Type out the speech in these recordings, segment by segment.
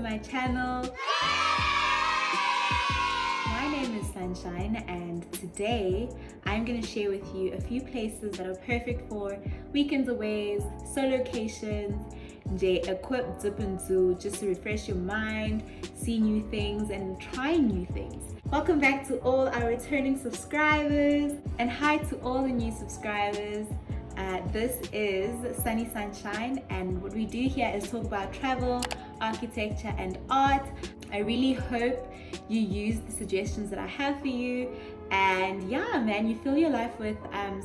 my channel. My name is Sunshine, and today I'm going to share with you a few places that are perfect for weekends aways, solocations, equip dip and zoo, just to refresh your mind, see new things and try new things. Welcome back to all our returning subscribers, and hi to all the new subscribers. This is Sunny Sunshine, and what we do here is talk about travel, architecture and art. I really hope you use the suggestions that I have for you, and yeah man, you fill your life with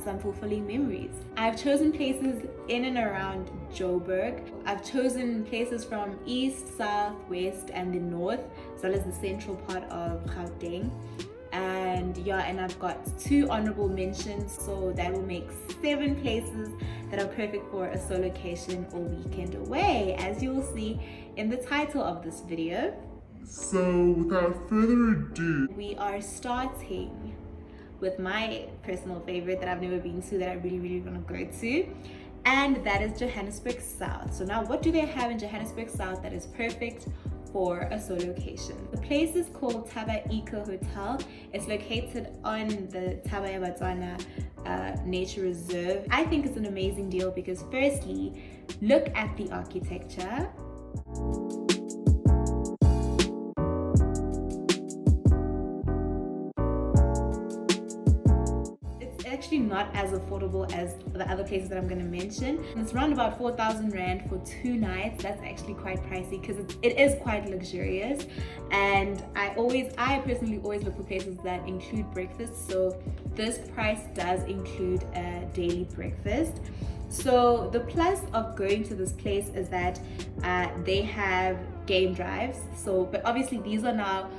some fulfilling memories. I've chosen places in and around Joburg. I've chosen places from east, south, west and the north, as well as the central part of Gauteng. And I've got 2 honorable mentions, so that will make 7 places that are perfect for a solocation or weekend away, as you will see in the title of this video. So without further ado, we are starting with my personal favorite that I've never been to, that I really want to go to, and that is Johannesburg South. So now, what do they have in Johannesburg South that is perfect for a solocation? The place is called Tava Eco Hotel. It's located on the Tava Nature Reserve. I think it's an amazing deal because firstly, look at the architecture. Actually not as affordable as the other places that I'm going to mention. It's around about 4,000 Rand for 2 nights. That's actually quite pricey because it is quite luxurious, and I personally always look for places that include breakfast, so this price does include a daily breakfast. So the plus of going to this place is that they have game drives, but obviously these are now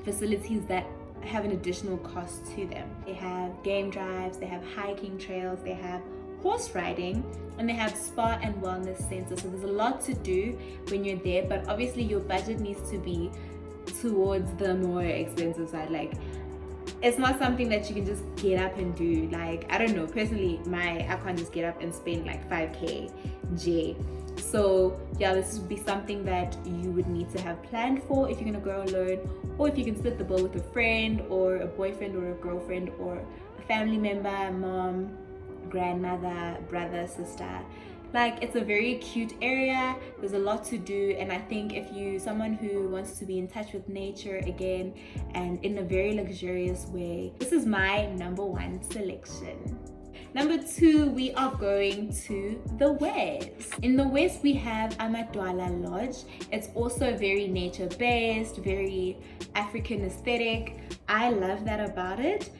facilities that have an additional cost to them. They have game drives, they have hiking trails, they have horse riding, and they have spa and wellness center. So there's a lot to do when you're there, but obviously your budget needs to be towards the more expensive side. Like, it's not something that you can just get up and do. Like, I don't know, personally, I can't just get up and spend like 5k J. So yeah, this would be something that you would need to have planned for if you're gonna go alone, or if you can split the bill with a friend or a boyfriend or a girlfriend or a family member, mom, grandmother, brother, sister. Like, it's a very cute area. There's a lot to do, and I think if you someone who wants to be in touch with nature again and in a very luxurious way, this is my number 1 selection. Number 2, we are going to the west. In the west, we have Amadwala Lodge. It's also very nature-based, very African aesthetic. I love that about it.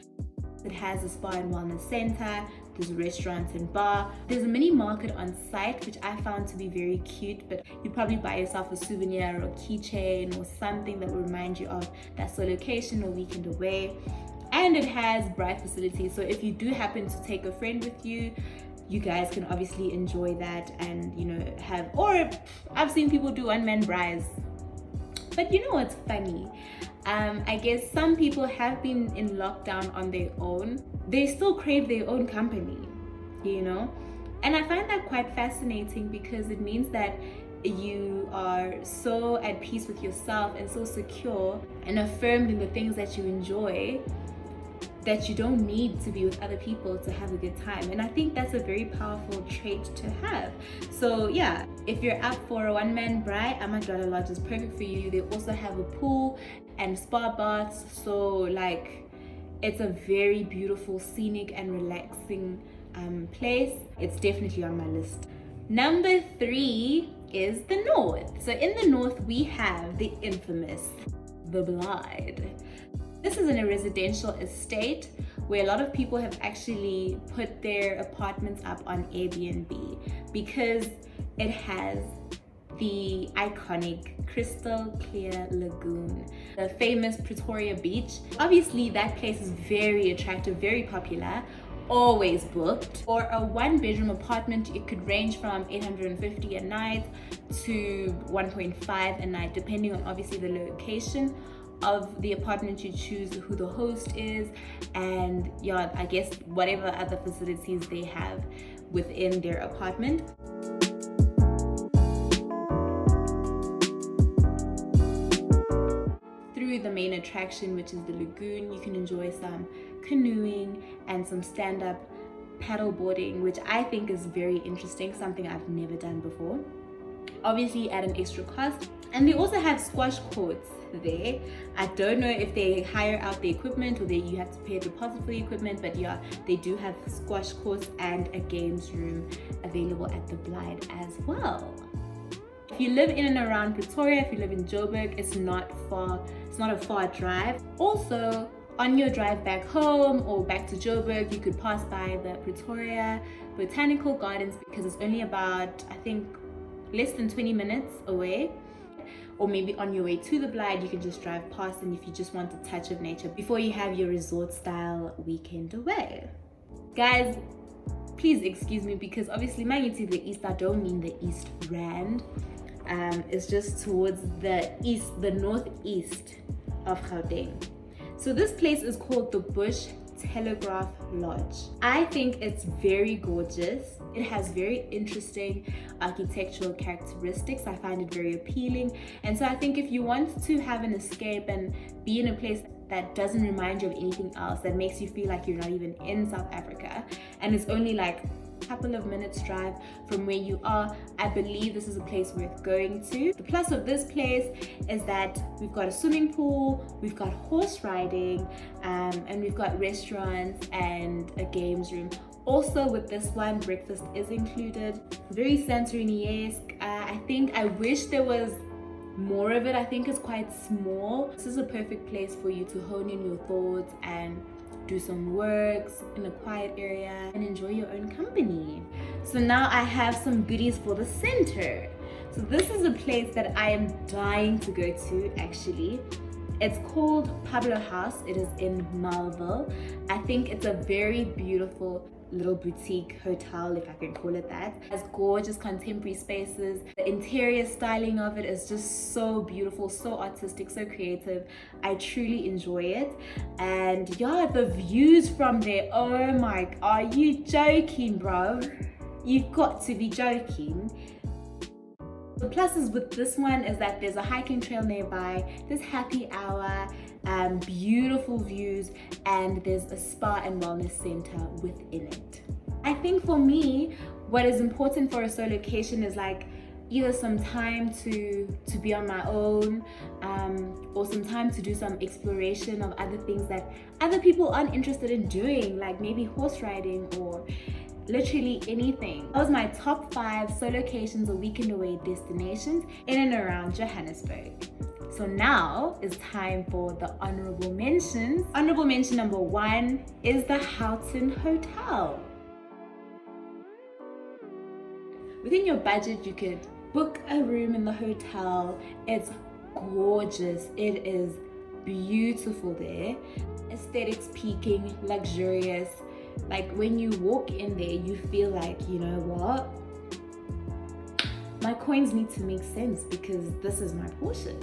It has a spa and wellness center, there's restaurants and bar. There's a mini market on site, which I found to be very cute, but you probably buy yourself a souvenir or keychain or something that will remind you of that solocation or weekend away. And it has bride facilities, so if you do happen to take a friend with you, you guys can obviously enjoy that and or I've seen people do one-man brides. But you know what's funny? I guess some people have been in lockdown on their own. They still crave their own company, and I find that quite fascinating because it means that you are so at peace with yourself and so secure and affirmed in the things that you enjoy, that you don't need to be with other people to have a good time. And I think that's a very powerful trait to have. So yeah, if you're up for a one-man bride, Amadwala Lodge is perfect for you. They also have a pool and spa baths, so like, it's a very beautiful, scenic and relaxing place. It's definitely on my list. Number 3 is the north. So in the north, we have the infamous the Blyde. This is in a residential estate where a lot of people have actually put their apartments up on Airbnb because it has the iconic crystal clear lagoon, the famous Pretoria Beach. Obviously that place is very attractive, very popular, always booked. For a 1-bedroom apartment, it could range from 850 a night to 1.5 a night, depending on obviously the location of the apartment you choose, who the host is, and I guess whatever other facilities they have within their apartment. to the main attraction, which is the lagoon. You can enjoy some canoeing and some stand-up paddle boarding, which I think is very interesting, something I've never done before, obviously at an extra cost. And they also have squash courts there. I don't know if they hire out the equipment or you have to pay a deposit for the equipment, but yeah, they do have squash courts and a games room available at the Blyde as well. If you live in and around Pretoria, if you live in Joburg, it's not a far drive. Also, on your drive back home or back to Joburg, you could pass by the Pretoria Botanical Gardens, because it's only about, I think, less than 20 minutes away. Or maybe on your way to the Blyde, you can just drive past, and if you just want a touch of nature before you have your resort style weekend away. Guys, please excuse me, because obviously my to the east, I don't mean the East Rand. It's just towards the east, the northeast of Gauteng. So this place is called the Bush Telegraph Lodge. I think it's very gorgeous. It has very interesting architectural characteristics. I find it very appealing. And so I think if you want to have an escape and be in a place that doesn't remind you of anything else, that makes you feel like you're not even in South Africa, and it's only like a couple of minutes drive from where you are, I believe this is a place worth going to. The plus of this place is that we've got a swimming pool, we've got horse riding, and we've got restaurants and a games room. Also with this one, breakfast is included. Very Santorini-esque. I wish there was more of it. I think it's quite small. This is a perfect place for you to hone in your thoughts and do some works in a quiet area and enjoy your own company. So now I have some goodies for the center. So this is a place that I am dying to go to actually. It's called Pablo House. It is in Melville. I think it's a very beautiful little boutique hotel, if I can call it that. It has gorgeous contemporary spaces. The interior styling of it is just so beautiful, so artistic, so creative. I truly enjoy it. And yeah, the views from there, oh my, are you joking, bro? You've got to be joking. The pluses with this one is that there's a hiking trail nearby, there's happy hour, beautiful views, and there's a spa and wellness center within it. I think for me, what is important for a Solocation is like either some time to be on my own, or some time to do some exploration of other things that other people aren't interested in doing, like maybe horse riding or literally anything. That was my top 5 Solocations or weekend away destinations in and around Johannesburg. So now it's time for the honorable mentions. Honorable mention number 1 is the Houghton Hotel. Within your budget, you could book a room in the hotel. It's gorgeous. It is beautiful there. Aesthetics peaking, luxurious. Like when you walk in there, you feel like, you know what? My coins need to make sense because this is my portion.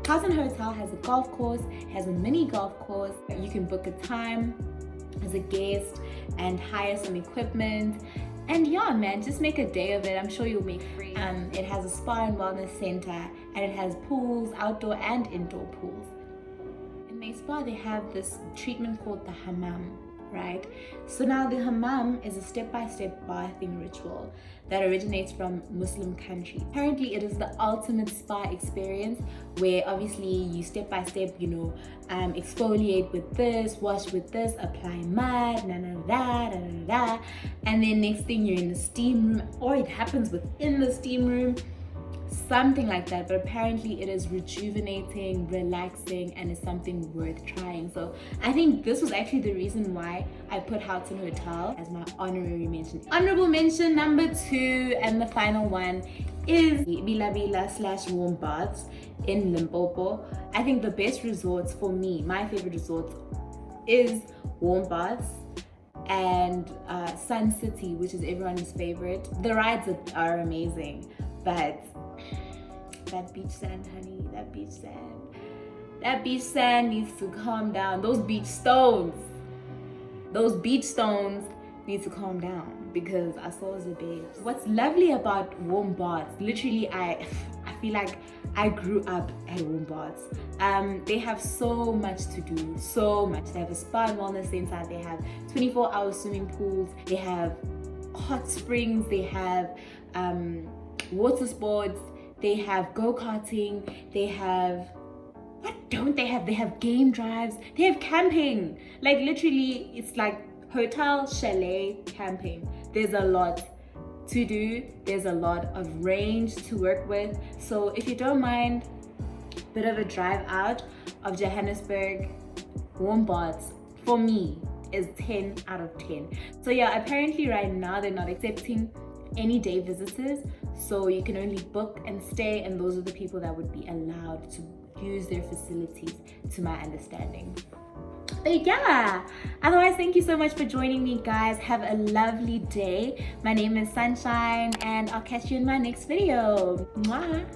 Houghton Hotel has a golf course, has a mini golf course. You can book a time as a guest and hire some equipment. And yeah, man, just make a day of it. I'm sure you'll make free. It has a spa and wellness center, and it has pools, outdoor and indoor pools. In my spa, they have this treatment called the hammam, right? So now the hammam is a step-by-step bathing ritual that originates from Muslim countries. Apparently it is the ultimate spa experience where obviously you step-by-step, exfoliate with this, wash with this, apply mud, and then next thing you're in the steam room, or it happens within the steam room, something like that. But apparently it is rejuvenating, relaxing, and is something worth trying. So I think this was actually the reason why I put Houghton Hotel as my honorary mention. Honorable mention number 2 and the final one is Bila /Warmbar in Limpopo. I think the best resorts for me, my favorite resorts, is Warmbar and Sun City, which is everyone's favorite. The rides are amazing, but that beach sand, honey, that beach sand needs to calm down. Those beach stones need to calm down because I saw the babes. What's lovely about Warmbar, literally I feel like I grew up at Warmbar. They have so much to do, so much. They have a spa and wellness center, they have 24-hour swimming pools, they have hot springs, they have water sports, they have go-karting, they have, what don't they have? They have game drives, they have camping. Like literally, it's like hotel, chalet, camping. There's a lot to do, there's a lot of range to work with. So if you don't mind a bit of a drive out of Johannesburg, Warmbar for me is 10 out of 10. So yeah, apparently right now they're not accepting any day visitors, so you can only book and stay, and those are the people that would be allowed to use their facilities, to my understanding. But yeah, otherwise, thank you so much for joining me, guys. Have a lovely day. My name is Sunshine, and I'll catch you in my next video. Mwah.